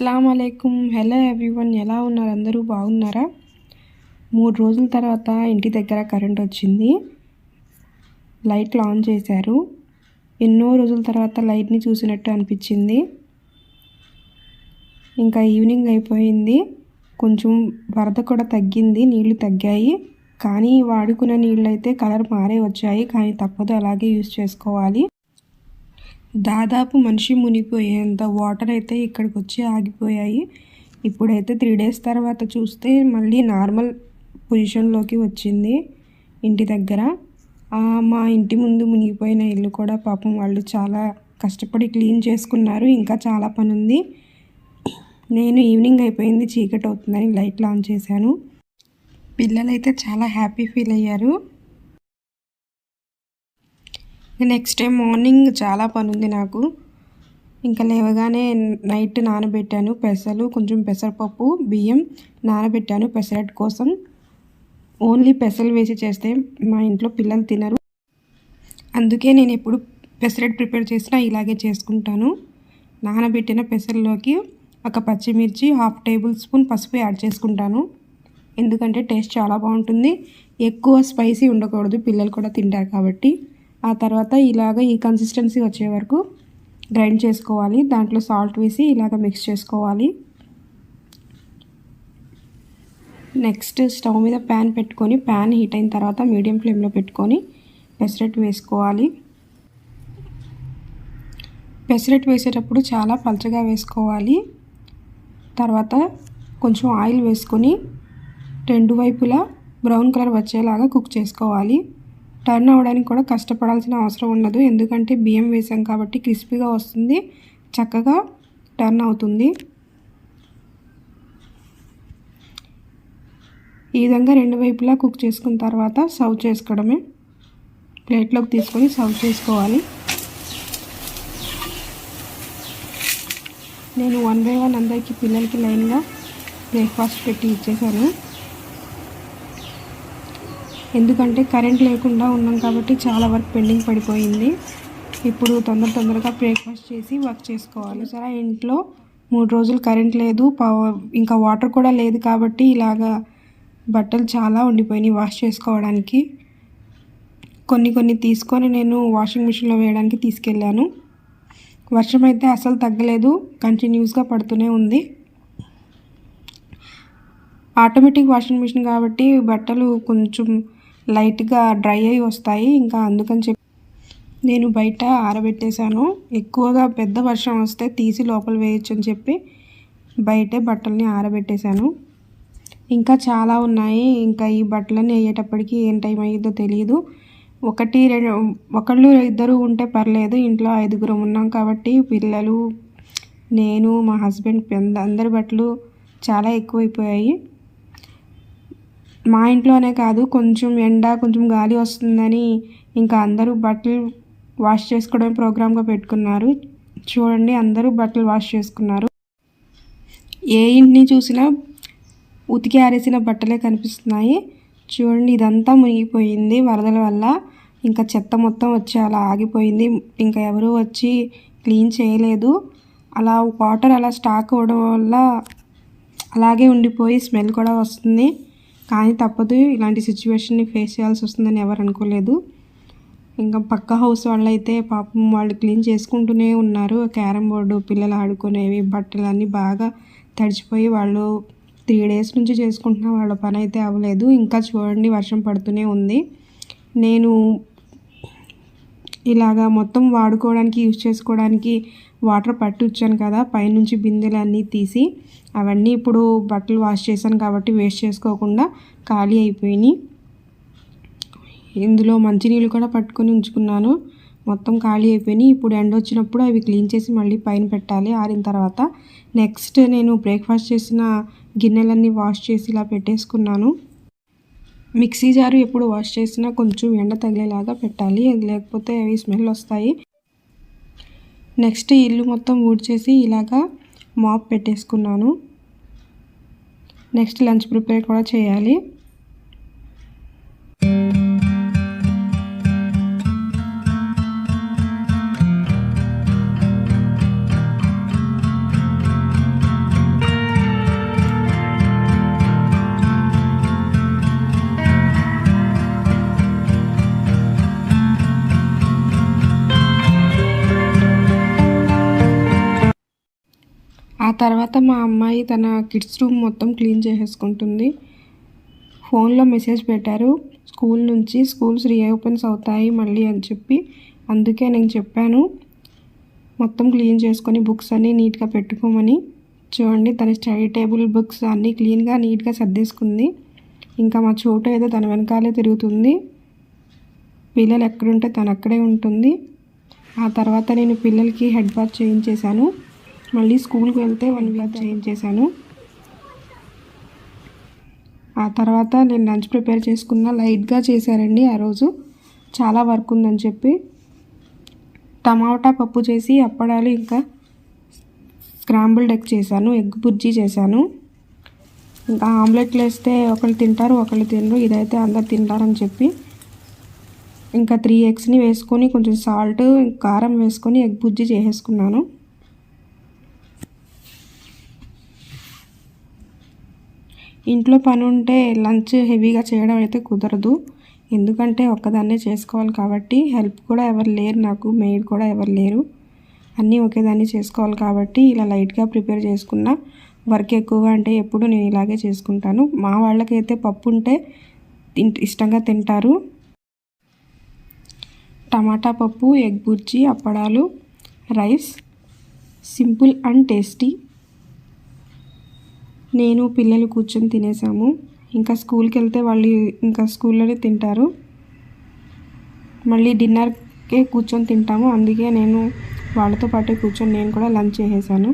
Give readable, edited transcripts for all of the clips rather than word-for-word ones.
అస్సలాము అలైకుమ్. Hello everyone, ఎలా ఉన్నారు? అందరూ బాగున్నారా? 3 రోజుల తర్వాత ఇంటి దగ్గర కరెంట్ వచ్చింది. లైట్లు ఆన్ చేశారు. ఎన్నో రోజుల తర్వాత లైట్ని చూసినట్టు అనిపించింది. ఇంకా ఈవినింగ్ అయిపోయింది. కొంచెం వరద కూడా తగ్గింది, నీళ్లు తగ్గాయి. కానీ వాడుకున్న నీళ్ళు అయితే కలర్ మారే వచ్చాయి. కానీ తప్పదు, అలాగే యూజ్ చేసుకోవాలి. దాదాపు మనిషి మునిగిపోయేంత వాటర్ అయితే ఇక్కడికి వచ్చి ఆగిపోయాయి. ఇప్పుడైతే 3 డేస్ తర్వాత చూస్తే మళ్ళీ నార్మల్ పొజిషన్లోకి వచ్చింది ఇంటి దగ్గర. మా ఇంటి ముందు మునిగిపోయిన ఇల్లు కూడా పాపం వాళ్ళు చాలా కష్టపడి క్లీన్ చేసుకున్నారు. ఇంకా చాలా పని ఉంది. నేను ఈవినింగ్ అయిపోయింది, చీకటి అవుతుందని లైట్లు ఆన్ చేశాను. పిల్లలైతే చాలా హ్యాపీ ఫీల్ అయ్యారు. నెక్స్ట్ డే మార్నింగ్ చాలా పని ఉంది నాకు. ఇంకా లేవగానే నైట్ నానబెట్టాను పెసలు, కొంచెం పెసరపప్పు, బియ్యం నానబెట్టాను పెసరట్ కోసం. ఓన్లీ పెసలు వేసి చేస్తే మా ఇంట్లో పిల్లలు తినరు. అందుకే నేను ఎప్పుడు పెసరట్ ప్రిపేర్ చేసినా ఇలాగే చేసుకుంటాను. నానబెట్టిన పెసల్లోకి ఒక పచ్చిమిర్చి, 1/2 టేబుల్ స్పూన్ పసుపు యాడ్ చేసుకుంటాను. ఎందుకంటే టేస్ట్ చాలా బాగుంటుంది. ఎక్కువ స్పైసీ ఉండకూడదు, పిల్లలు కూడా తింటారు కాబట్టి. ఆ తర్వాత ఇలాగ ఈ కన్సిస్టెన్సీ వచ్చే వరకు గ్రైండ్ చేసుకోవాలి. దాంట్లో సాల్ట్ వేసి ఇలాగ మిక్స్ చేసుకోవాలి. నెక్స్ట్ స్టవ్ మీద ప్యాన్ పెట్టుకొని, ప్యాన్ హీట్ అయిన తర్వాత మీడియం ఫ్లేమ్లో పెట్టుకొని పెసరట్ వేసుకోవాలి. పెసరట్ వేసేటప్పుడు చాలా పలచగా వేసుకోవాలి. తర్వాత కొంచెం ఆయిల్ వేసుకొని 2 వైపులా బ్రౌన్ కలర్ వచ్చేలాగా కుక్ చేసుకోవాలి. టర్న్ అవ్వడానికి కూడా కష్టపడాల్సిన అవసరం ఉండదు, ఎందుకంటే బియ్యం వేసాం కాబట్టి క్రిస్పీగా వస్తుంది, చక్కగా టర్న్ అవుతుంది. ఈ విధంగా 2 వైపులా కుక్ చేసుకున్న తర్వాత సర్వ్ చేసుకోవడమే. ప్లేట్లోకి తీసుకొని సర్వ్ చేసుకోవాలి. నేను 1 బై 1 అందరికీ పిల్లలకి లైన్గా బ్రేక్ఫాస్ట్ పెట్టి ఇచ్చేసాను. ఎందుకంటే కరెంట్ లేకుండా ఉన్నాం కాబట్టి చాలా వర్క్ పెండింగ్ పడిపోయింది. ఇప్పుడు తొందరగా బ్రేక్ఫాస్ట్ చేసి వర్క్ చేసుకోవాలి. సరే, ఇంట్లో 3 రోజులు కరెంట్ లేదు, ఇంకా వాటర్ కూడా లేదు కాబట్టి ఇలాగా బట్టలు చాలా ఉండిపోయినాయి వాష్ చేసుకోవడానికి. కొన్ని తీసుకొని నేను వాషింగ్ మిషన్లో వేయడానికి తీసుకెళ్ళాను. వర్షం అయితే అసలు తగ్గలేదు, కంటిన్యూస్గా పడుతూనే ఉంది. ఆటోమేటిక్ వాషింగ్ మిషన్ కాబట్టి బట్టలు కొంచెం లైట్గా డ్రై అయి వస్తాయి. ఇంకా అందుకని చెప్పి నేను బయట ఆరబెట్టేశాను. ఎక్కువగా పెద్ద వర్షం వస్తే తీసి లోపల వేయచ్చు అని చెప్పి బయటే బట్టల్ని ఆరబెట్టేశాను. ఇంకా చాలా ఉన్నాయి. ఇంకా ఈ బట్టలన్నీ వేయేటప్పటికి ఏం టైం అయ్యిద్దో తెలియదు. ఒకళ్ళు ఇద్దరు ఉంటే పర్లేదు, ఇంట్లో 5గురం ఉన్నాం కాబట్టి పిల్లలు, నేను, మా హస్బెండ్, అందరి బట్టలు చాలా ఎక్కువైపోయాయి. మా ఇంట్లోనే కాదు, కొంచెం ఎండ, కొంచెం గాలి వస్తుందని ఇంకా అందరూ బట్టలు వాష్ చేసుకోవడం ప్రోగ్రామ్గా పెట్టుకున్నారు. చూడండి, అందరూ బట్టలు వాష్ చేసుకున్నారు. ఏ ఇంటిని చూసినా ఉతికి ఆరేసిన బట్టలే కనిపిస్తున్నాయి. చూడండి, ఇదంతా మునిగిపోయింది వరదల వల్ల. ఇంకా చెత్త మొత్తం వచ్చి అలా ఆగిపోయింది. ఇంకా ఎవరు వచ్చి క్లీన్ చేయలేదు. అలా వాటర్ అలా స్టాక్ అవ్వడం వల్ల అలాగే ఉండిపోయి స్మెల్ కూడా వస్తుంది. కానీ తప్పదు, ఇలాంటి సిచ్యువేషన్ని ఫేస్ చేయాల్సి వస్తుందని ఎవరు అనుకోలేదు. ఇంకా పక్క హౌస్ వాళ్ళైతే పాపం వాళ్ళు క్లీన్ చేసుకుంటూనే ఉన్నారు. క్యారమ్ బోర్డు, పిల్లలు ఆడుకునేవి, బట్టలు అన్నీ బాగా తడిచిపోయి వాళ్ళు 3 డేస్ నుంచి చేసుకుంటున్నా వాళ్ళ పని అయితే అవ్వలేదు. ఇంకా చూడండి, వర్షం పడుతూనే ఉంది. నేను ఇలాగా మొత్తం వాడుకోవడానికి, యూజ్ చేసుకోవడానికి వాటర్ పట్టి వచ్చాను కదా, పైనుంచి బిందెలు అన్నీ తీసి అవన్నీ ఇప్పుడు బట్టలు వాష్ చేశాను కాబట్టి వేస్ట్ చేసుకోకుండా ఖాళీ అయిపోయినాయి. ఇందులో మంచినీళ్ళు కూడా పట్టుకొని ఉంచుకున్నాను, మొత్తం ఖాళీ అయిపోయినాయి. ఇప్పుడు ఎండ వచ్చినప్పుడు అవి క్లీన్ చేసి మళ్ళీ పైన పెట్టాలి ఆరిన తర్వాత. నెక్స్ట్ నేను బ్రేక్ఫాస్ట్ చేసిన గిన్నెలన్నీ వాష్ చేసి ఇలా పెట్టేసుకున్నాను. మిక్సీ జారు ఎప్పుడు వాష్ చేసినా కొంచెం ఎండ తగిలేలాగా పెట్టాలి, లేకపోతే అవి స్మెల్ వస్తాయి. నెక్స్ట్ ఇల్లు మొత్తం ఊడ్చేసి ఇలాగా మాప్ పెట్టేసుకున్నాను. నెక్స్ట్ లంచ్ ప్రిపేర్ కూడా చేయాలి. తర్వాత మా అమ్మాయి తన కిడ్స్ రూమ్ మొత్తం క్లీన్ చేసేసుకుంటుంది. ఫోన్లో మెసేజ్ పెట్టారు స్కూల్ నుంచి, స్కూల్స్ రీఓపెన్స్ అవుతాయి మళ్ళీ అని చెప్పి. అందుకే నేను చెప్పాను మొత్తం క్లీన్ చేసుకొని బుక్స్ అన్నీ నీట్గా పెట్టుకోమని. చూడండి తన స్టడీ టేబుల్ బుక్స్ అన్నీ క్లీన్గా నీట్గా సర్దేసుకుంది. ఇంకా మా చోటు ఏదో తన వెనకాలే తిరుగుతుంది. పిల్లలు ఎక్కడుంటే తను అక్కడే ఉంటుంది. ఆ తర్వాత నేను పిల్లలకి హెడ్ బాత్ చేయించేశాను. మళ్ళీ స్కూల్కి వెళ్తే 1 వీక్ చేయించేశాను. ఆ తర్వాత నేను లంచ్ ప్రిపేర్ చేసుకున్న. లైట్గా చేశారండి ఆ రోజు, చాలా వర్క్ ఉందని చెప్పి. టమాటా పప్పు చేసి అప్పడాలు ఇంకా స్క్రాంబుల్డ్ ఎగ్ చేశాను, ఎగ్ బుర్జీ చేశాను. ఇంకా ఆమ్లెట్లు వేస్తే ఒకళ్ళు తింటారు ఒకళ్ళు తినరు, ఇదైతే అందరు తింటారని చెప్పి ఇంకా 3 ఎగ్స్ని వేసుకొని కొంచెం సాల్ట్ కారం వేసుకొని ఎగ్ బుర్జీ చేసేసుకున్నాను. ఇంట్లో పని ఉంటే లంచ్ హెవీగా చేయడం అయితే కుదరదు, ఎందుకంటే ఒక్కదాన్నే చేసుకోవాలి కాబట్టి. హెల్ప్ కూడా ఎవరు లేరు నాకు, మెయిడ్ కూడా ఎవరు లేరు, అన్నీ ఒకేదాన్ని చేసుకోవాలి కాబట్టి ఇలా లైట్గా ప్రిపేర్ చేసుకున్నా. వర్క్ ఎక్కువగా అంటే ఎప్పుడు నేను ఇలాగే చేసుకుంటాను. మా వాళ్ళకైతే పప్పు ఉంటే ఇష్టంగా తింటారు. టమాటా పప్పు, ఎగ్ బుర్జీ, అప్పడాలు, రైస్, సింపుల్ అండ్ టేస్టీ. నేను పిల్లలు కూర్చొని తినేసాము. ఇంకా స్కూల్కి వెళ్తే వాళ్ళు ఇంకా స్కూల్లోనే తింటారు. మళ్ళీ డిన్నర్కే కూర్చొని తింటాము, అందుకే నేను వాళ్ళతో పాటే కూర్చొని నేను కూడా లంచ్ చేసేసాను.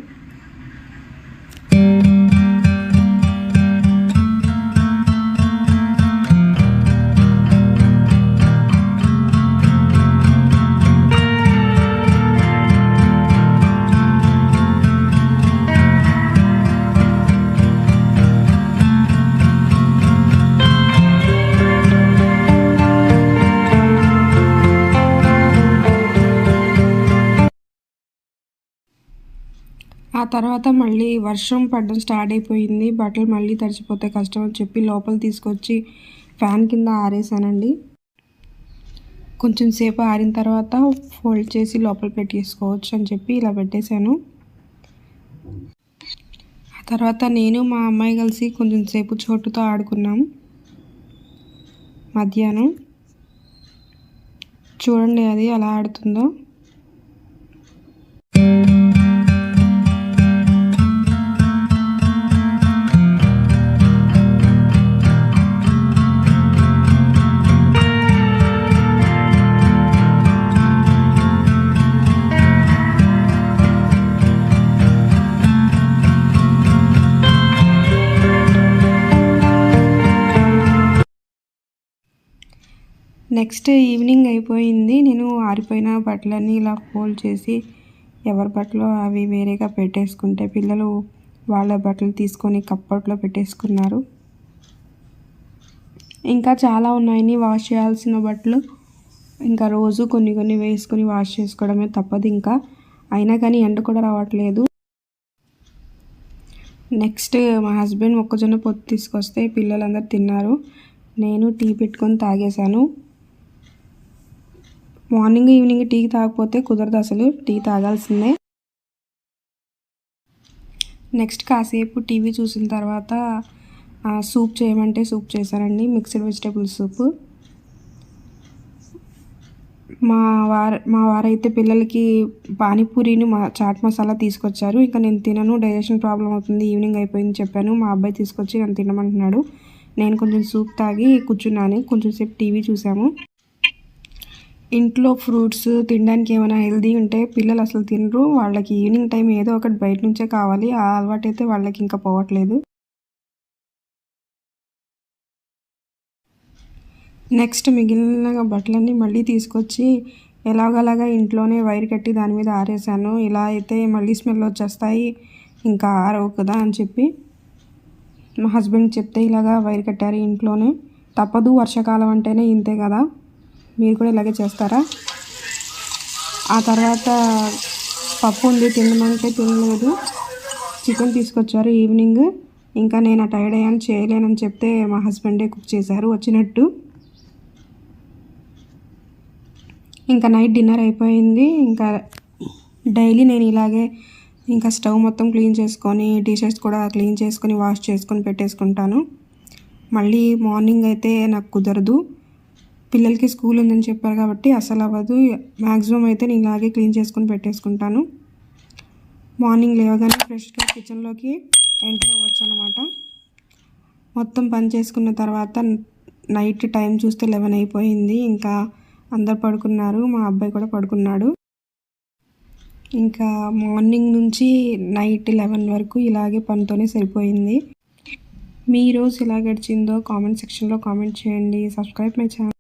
ఆ తర్వాత మళ్ళీ వర్షం పడడం స్టార్ట్ అయిపోయింది. బట్టలు మళ్ళీ తడిచిపోతే కష్టం అని చెప్పి లోపల తీసుకొచ్చి ఫ్యాన్ కింద ఆరేసానండి. కొంచెం సేపు ఆరిన తర్వాత ఫోల్డ్ చేసి లోపల పెట్టేసుకోవచ్చు అని చెప్పి ఇలా పెట్టేశాను. ఆ తర్వాత నేను మా అమ్మాయి కలిసి కొంచెం సేపు చోటుతో ఆడుకున్నాం మధ్యాహ్నం. చూడండి అది ఎలా ఆడుతుందో. నెక్స్ట్ ఈవినింగ్ అయిపోయింది. నేను ఆరిపోయిన బట్టలన్నీ ఇలా ఫోల్డ్ చేసి ఎవరి బట్టలు అవి వేరేగా పెట్టేసుకుంటే పిల్లలు వాళ్ళ బట్టలు తీసుకొని కప్పట్లో పెట్టేసుకున్నారు. ఇంకా చాలా ఉన్నాయని వాష్ చేయాల్సిన బట్టలు. ఇంకా రోజు కొన్ని కొన్ని వేసుకొని వాష్ చేసుకోవడమే తప్పదు ఇంకా. అయినా కానీ ఎండ కూడా రావట్లేదు. నెక్స్ట్ మా హస్బెండ్ మొక్కజొన్న పొత్తు తీసుకొస్తే పిల్లలందరూ తిన్నారు. నేను టీ పెట్టుకొని తాగేశాను. మార్నింగ్ ఈవినింగ్ టీ తాగకపోతే కుదరదు, అసలు టీ తాగాల్సిందే. నెక్స్ట్ కాసేపు టీవీ చూసిన తర్వాత సూప్ చేయమంటే సూప్ చేశానండి, మిక్స్డ్ వెజిటేబుల్ సూప్. మా వారైతే పిల్లలకి పానీపూరిని చాట్ మసాలా తీసుకొచ్చారు. ఇంకా నేను తినను, డైజెషన్ ప్రాబ్లం అవుతుంది, ఈవినింగ్ అయిపోయింది చెప్పాను. మా అబ్బాయి తీసుకొచ్చి నన్ను తినమంటున్నాడు. నేను కొంచెం సూప్ తాగి కూర్చున్నాను, కొంచెం సేపు టీవీ చూసాము. ఇంట్లో ఫ్రూట్స్ తినడానికి ఏమైనా హెల్దీ ఉంటే పిల్లలు అసలు తినరు. వాళ్ళకి ఈవినింగ్ టైం ఏదో ఒకటి బయట నుంచే కావాలి. ఆ అలవాటు అయితే వాళ్ళకి ఇంకా పోవట్లేదు. నెక్స్ట్ మిగిలిన బట్టలన్నీ మళ్ళీ తీసుకొచ్చి ఎలాగలాగా ఇంట్లోనే వైర్ కట్టి దాని మీద ఆరేసాను. ఇలా అయితే మళ్ళీ స్మెల్ వచ్చేస్తాయి, ఇంకా ఆరవు కదా అని చెప్పి మా హస్బెండ్ చెప్తే ఇలాగా వైర్ కట్టారు ఇంట్లోనే. తప్పదు, వర్షాకాలం అంటేనే ఇంతే కదా, మీరు కూడా ఇలాగే చేస్తారా? ఆ తర్వాత పప్పు ఉంది, తినమంటే తినలేదు. చికెన్ తీసుకొచ్చారు ఈవినింగ్. ఇంకా నేను టైర్డ్ అయ్యాను, చేయలేనని చెప్తే మా హస్బెండే కుక్ చేశారు వచ్చినట్టు. ఇంకా నైట్ డిన్నర్ అయిపోయింది. ఇంకా డైలీ నేను ఇలాగే ఇంకా స్టవ్ మొత్తం క్లీన్ చేసుకొని టీ షర్ట్స్ కూడా క్లీన్ చేసుకొని వాష్ చేసుకొని పెట్టేసుకుంటాను. మళ్ళీ మార్నింగ్ అయితే నాకు కుదరదు, పిల్లలకి స్కూల్ ఉందని చెప్పారు కాబట్టి అసలు అవ్వదు. మ్యాక్సిమం అయితే నేను ఇలాగే క్లీన్ చేసుకొని పెట్టేసుకుంటాను. మార్నింగ్ లేవగానే ఫ్రెష్గా కిచెన్లోకి ఎంటర్ అవ్వచ్చు అనమాట. మొత్తం పని చేసుకున్న తర్వాత నైట్ టైం చూస్తే 11 అయిపోయింది. ఇంకా అందరు పడుకున్నారు, మా అబ్బాయి కూడా పడుకున్నాడు. ఇంకా మార్నింగ్ నుంచి నైట్ 11 వరకు ఇలాగే పనితోనే సరిపోయింది. మీ రోజు ఎలా గడిచిందో కామెంట్ సెక్షన్లో కామెంట్ చేయండి. Subscribe my channel.